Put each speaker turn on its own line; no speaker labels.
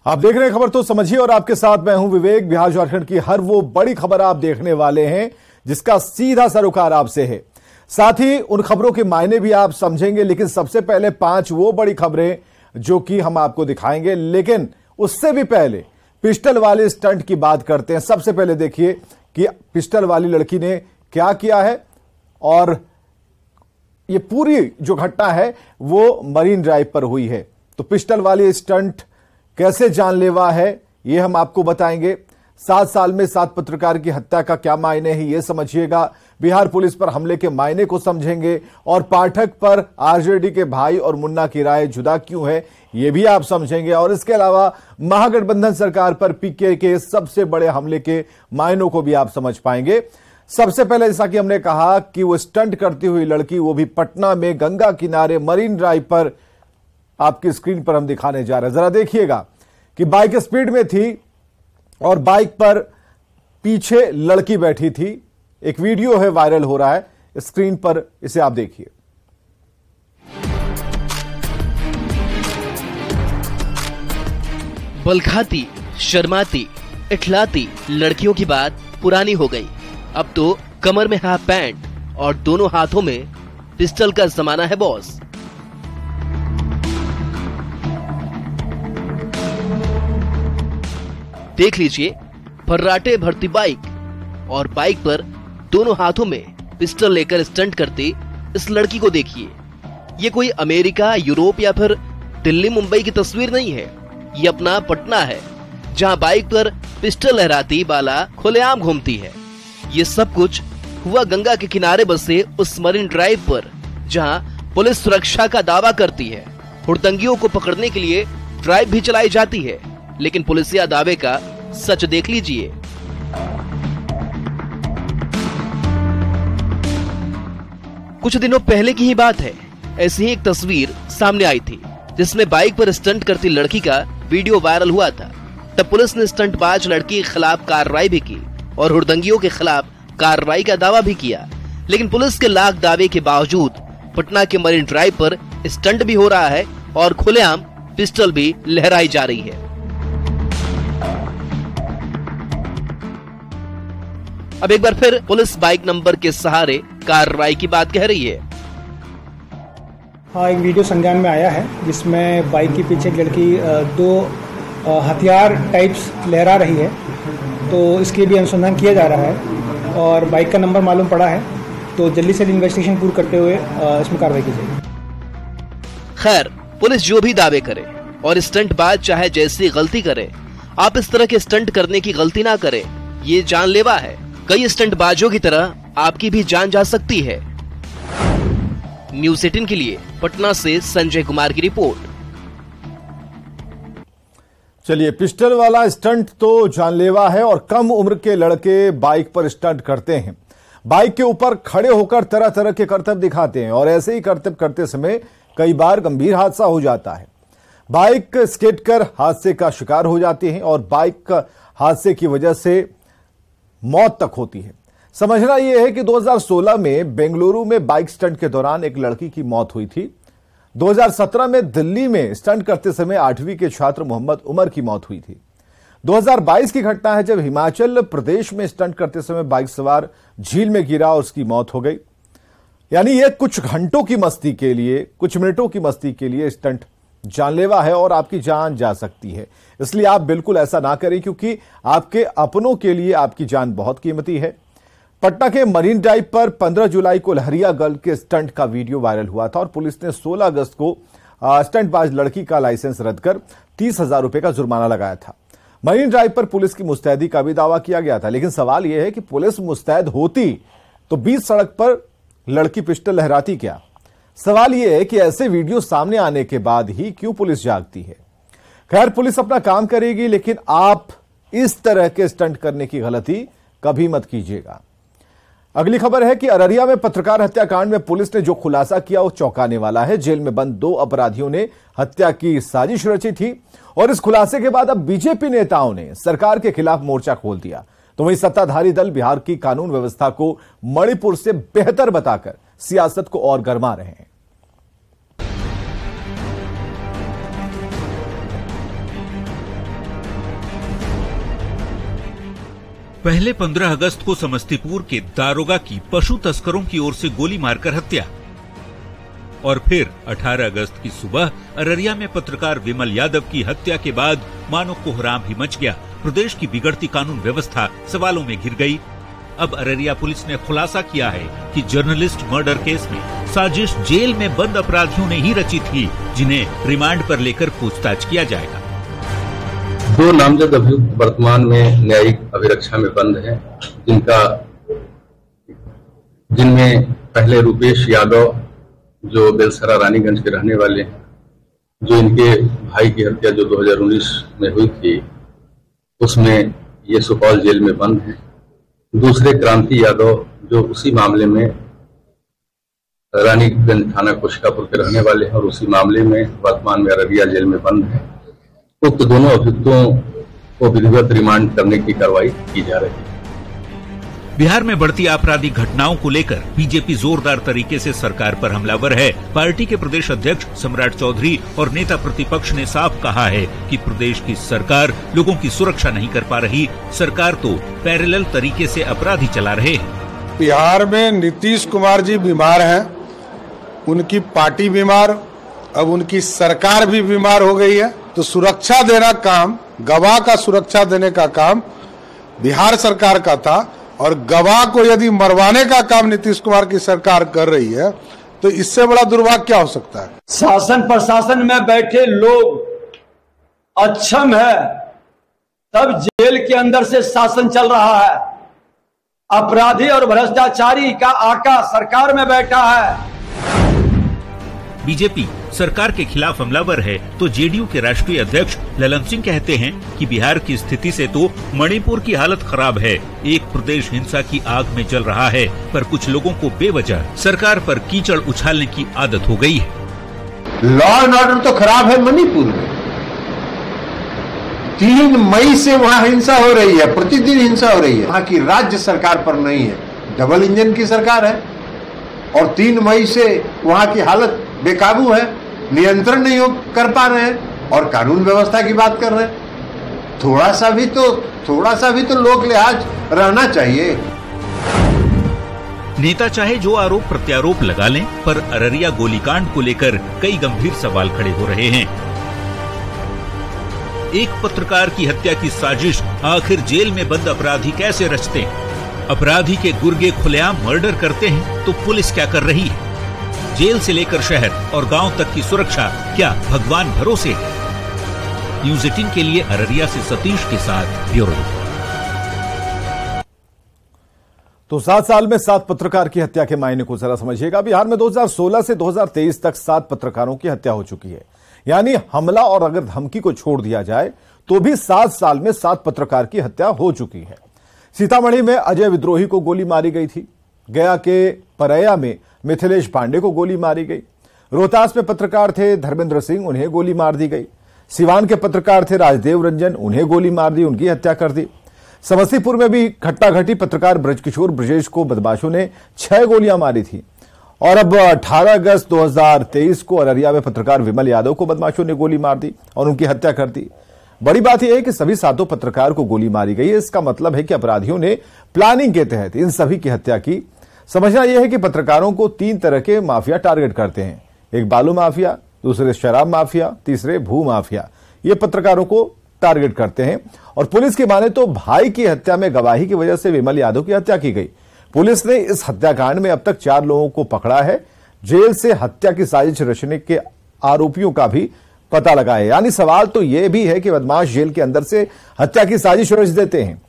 आप देख रहे हैं खबर तो समझिए और आपके साथ मैं हूं विवेक। बिहार झारखंड की हर वो बड़ी खबर आप देखने वाले हैं जिसका सीधा सरोकार आपसे है। साथ ही उन खबरों के मायने भी आप समझेंगे, लेकिन सबसे पहले 5 वो बड़ी खबरें जो कि हम आपको दिखाएंगे। लेकिन उससे भी पहले पिस्टल वाले स्टंट की बात करते हैं। सबसे पहले देखिए कि पिस्टल वाली लड़की ने क्या किया है और ये पूरी जो घटना है वो मरीन ड्राइव पर हुई है। तो पिस्टल वाली स्टंट कैसे जानलेवा है ये हम आपको बताएंगे। 7 साल में 7 पत्रकार की हत्या का क्या मायने है ये समझिएगा। बिहार पुलिस पर हमले के मायने को समझेंगे और पाठक पर आरजेडी के भाई और मुन्ना की राय जुदा क्यों है ये भी आप समझेंगे। और इसके अलावा महागठबंधन सरकार पर पीके के सबसे बड़े हमले के मायनों को भी आप समझ पाएंगे। सबसे पहले जैसा कि हमने कहा कि वो स्टंट करती हुई लड़की, वो भी पटना में गंगा किनारे मरीन ड्राइव पर, आपकी स्क्रीन पर हम दिखाने जा रहे हैं। जरा देखिएगा कि बाइक स्पीड में थी और बाइक पर पीछे लड़की बैठी थी। एक वीडियो है, वायरल हो रहा है स्क्रीन पर, इसे आप देखिए।
बलखाती, शर्माती, इठलाती लड़कियों की बात पुरानी हो गई। अब तो कमर में हाफ पैंट और दोनों हाथों में पिस्टल का जमाना है बॉस। देख लीजिए फर्राटे भरती बाइक और बाइक पर दोनों हाथों में पिस्टल लेकर स्टंट करती इस लड़की को देखिए। ये कोई अमेरिका, यूरोप या फिर दिल्ली मुंबई की तस्वीर नहीं है। ये अपना पटना है जहां बाइक पर पिस्टल लहराती बाला खुलेआम घूमती है। ये सब कुछ हुआ गंगा के किनारे बसे उस मरीन ड्राइव पर जहां पुलिस सुरक्षा का दावा करती है। हुड़दंगियों को पकड़ने के लिए ड्राइव भी चलाई जाती है, लेकिन पुलिसिया दावे का सच देख लीजिए। कुछ दिनों पहले की ही बात है, ऐसी ही एक तस्वीर सामने आई थी जिसमें बाइक पर स्टंट करती लड़की का वीडियो वायरल हुआ था। तब पुलिस ने स्टंटबाज लड़की के खिलाफ कार्रवाई भी की और हुड़दंगियों के खिलाफ कार्रवाई का दावा भी किया। लेकिन पुलिस के लाख दावे के बावजूद पटना के मरीन ड्राइव पर स्टंट भी हो रहा है और खुलेआम पिस्टल भी लहराई जा रही है। अब एक बार फिर पुलिस बाइक नंबर के सहारे कार्रवाई की बात कह रही है।
हाँ, एक वीडियो संज्ञान में आया है जिसमें बाइक के पीछे एक लड़की 2 हथियार टाइप्स लहरा रही है। तो इसके भी अनुसंधान किया जा रहा है और बाइक का नंबर मालूम पड़ा है, तो जल्दी से इन्वेस्टिगेशन पूरी करते हुए इसमें कार्रवाई की जाएगी।
खैर, पुलिस जो भी दावे करे और स्टंटबाज चाहे जैसी गलती करे, आप इस तरह के स्टंट करने की गलती ना करें। ये जानलेवा है। कई स्टंटबाजों की तरह आपकी भी जान जा सकती है। न्यूज़ 18 के लिए पटना से संजय कुमार की रिपोर्ट।
चलिए, पिस्टल वाला स्टंट तो जानलेवा है और कम उम्र के लड़के बाइक पर स्टंट करते हैं। बाइक के ऊपर खड़े होकर तरह तरह के करतब दिखाते हैं और ऐसे ही करतब करते समय कई बार गंभीर हादसा हो जाता है। बाइक स्किड कर हादसे का शिकार हो जाती है और बाइक हादसे की वजह से मौत तक होती है। समझना यह है कि 2016 में बेंगलुरु में बाइक स्टंट के दौरान एक लड़की की मौत हुई थी। 2017 में दिल्ली में स्टंट करते समय 8वीं के छात्र मोहम्मद उमर की मौत हुई थी। 2022 की घटना है जब हिमाचल प्रदेश में स्टंट करते समय बाइक सवार झील में गिरा और उसकी मौत हो गई। यानी ये कुछ घंटों की मस्ती के लिए, कुछ मिनटों की मस्ती के लिए स्टंट जानलेवा है और आपकी जान जा सकती है। इसलिए आप बिल्कुल ऐसा ना करें, क्योंकि आपके अपनों के लिए आपकी जान बहुत कीमती है। पटना के मरीन ड्राइव पर 15 जुलाई को लहरिया गर्ल के स्टंट का वीडियो वायरल हुआ था और पुलिस ने 16 अगस्त को स्टंटबाज लड़की का लाइसेंस रद्द कर 30,000 रुपए का जुर्माना लगाया था। मरीन ड्राइव पर पुलिस की मुस्तैदी का भी दावा किया गया था, लेकिन सवाल यह है कि पुलिस मुस्तैद होती तो बीच सड़क पर लड़की पिस्टल लहराती क्या? सवाल यह है कि ऐसे वीडियो सामने आने के बाद ही क्यों पुलिस जागती है? खैर, पुलिस अपना काम करेगी, लेकिन आप इस तरह के स्टंट करने की गलती कभी मत कीजिएगा। अगली खबर है कि अररिया में पत्रकार हत्याकांड में पुलिस ने जो खुलासा किया वो चौंकाने वाला है। जेल में बंद 2 अपराधियों ने हत्या की साजिश रची थी और इस खुलासे के बाद अब बीजेपी नेताओं ने सरकार के खिलाफ मोर्चा खोल दिया। तो वहीं सत्ताधारी दल बिहार की कानून व्यवस्था को मणिपुर से बेहतर बताकर सियासत को और गरमा रहे हैं।
पहले 15 अगस्त को समस्तीपुर के दारोगा की पशु तस्करों की ओर से गोली मारकर हत्या और फिर 18 अगस्त की सुबह अररिया में पत्रकार विमल यादव की हत्या के बाद मानो कोहराम ही मच गया। प्रदेश की बिगड़ती कानून व्यवस्था सवालों में घिर गई। अब अररिया पुलिस ने खुलासा किया है कि जर्नलिस्ट मर्डर केस में साजिश जेल में बंद अपराधियों ने ही रची थी, जिन्हें रिमांड पर लेकर पूछताछ किया जाएगा।
2 नामजद अभियुक्त वर्तमान में न्यायिक अभिरक्षा में बंद हैं, जिनमें पहले रूपेश यादव जो बेलसरा रानीगंज के रहने वाले हैं, जो इनके भाई की हत्या जो 2019 में हुई थी उसमें ये सुपौल जेल में बंद है। दूसरे क्रांति यादव जो उसी मामले में रानीगंज थाना कुशकापुर के रहने वाले हैं और उसी मामले में वर्तमान में अररिया जेल में बंद है। उक्त दोनों अभियुक्तों को विधिवत रिमांड करने की कार्रवाई की जा रही है।
बिहार में बढ़ती आपराधिक घटनाओं को लेकर बीजेपी जोरदार तरीके से सरकार पर हमलावर है। पार्टी के प्रदेश अध्यक्ष सम्राट चौधरी और नेता प्रतिपक्ष ने साफ कहा है कि प्रदेश की सरकार लोगों की सुरक्षा नहीं कर पा रही। सरकार तो पैरेलल तरीके से अपराधी चला रहे हैं।
बिहार में नीतीश कुमार जी बीमार हैं, उनकी पार्टी बीमार, अब उनकी सरकार भी बीमार हो गई है। तो सुरक्षा देना काम, गवाह का सुरक्षा देने का काम बिहार सरकार का था और गवाह को यदि मरवाने का काम नीतीश कुमार की सरकार कर रही है तो इससे बड़ा दुर्भाग्य क्या हो सकता है।
शासन प्रशासन में बैठे लोग अक्षम है, तब जेल के अंदर से शासन चल रहा है। अपराधी और भ्रष्टाचारी का आका सरकार में बैठा है।
बीजेपी सरकार के खिलाफ हमलावर है तो जेडीयू के राष्ट्रीय अध्यक्ष ललन सिंह कहते हैं कि बिहार की स्थिति से तो मणिपुर की हालत खराब है। एक प्रदेश हिंसा की आग में जल रहा है, पर कुछ लोगों को बेवजह सरकार पर कीचड़ उछालने की आदत हो गई है।
लॉ एंड ऑर्डर तो खराब है मणिपुर में। 3 मई से वहाँ हिंसा हो रही है, प्रतिदिन हिंसा हो रही है। वहाँ की राज्य सरकार पर नहीं है, डबल इंजन की सरकार है और 3 मई से वहाँ की हालत बेकाबू है, नियंत्रण नहीं कर पा रहे हैं और कानून व्यवस्था की बात कर रहे हैं। थोड़ा सा भी तो लोक लिहाज रहना चाहिए।
नेता चाहे जो आरोप प्रत्यारोप लगा लें, पर अररिया गोलीकांड को लेकर कई गंभीर सवाल खड़े हो रहे हैं। एक पत्रकार की हत्या की साजिश आखिर जेल में बंद अपराधी कैसे रचते हैं? अपराधी के गुर्गे खुलेआम मर्डर करते हैं तो पुलिस क्या कर रही है? जेल से लेकर शहर और गांव तक की सुरक्षा क्या भगवान भरोसे है? न्यूज़ 18 के लिए अररिया से सतीश के साथ ब्यूरो।
तो 7 साल में 7 पत्रकार की हत्या के मायने को जरा समझिएगा। बिहार में 2016 से 2023 तक 7 पत्रकारों की हत्या हो चुकी है। यानी हमला और अगर धमकी को छोड़ दिया जाए तो भी 7 साल में 7 पत्रकार की हत्या हो चुकी है। सीतामढ़ी में अजय विद्रोही को गोली मारी गई थी। गया के परैया में मिथिलेश पांडे को गोली मारी गई। रोहतास में पत्रकार थे धर्मेंद्र सिंह, उन्हें गोली मार दी गई। सिवान के पत्रकार थे राजदेव रंजन, उन्हें गोली मार दी, उनकी हत्या कर दी। समस्तीपुर में भी घटना घटी। पत्रकार ब्रजकिशोर ब्रजेश को बदमाशों ने 6 गोलियां मारी थी। और अब 18 अगस्त 2023 को अररिया में पत्रकार विमल यादव को बदमाशों ने गोली मार दी और उनकी हत्या कर दी। बड़ी बात यह है कि सभी 7 पत्रकार को गोली मारी गई है। इसका मतलब है कि अपराधियों ने प्लानिंग के तहत इन सभी की हत्या की। समझना यह है कि पत्रकारों को 3 तरह के माफिया टारगेट करते हैं। एक बालू माफिया, दूसरे शराब माफिया, तीसरे भू माफिया। ये पत्रकारों को टारगेट करते हैं। और पुलिस की माने तो भाई की हत्या में गवाही की वजह से विमल यादव की हत्या की गई। पुलिस ने इस हत्याकांड में अब तक 4 लोगों को पकड़ा है। जेल से हत्या की साजिश रचने के आरोपियों का भी पता लगा है। यानी सवाल तो यह भी है कि बदमाश जेल के अंदर से हत्या की साजिश रच देते हैं।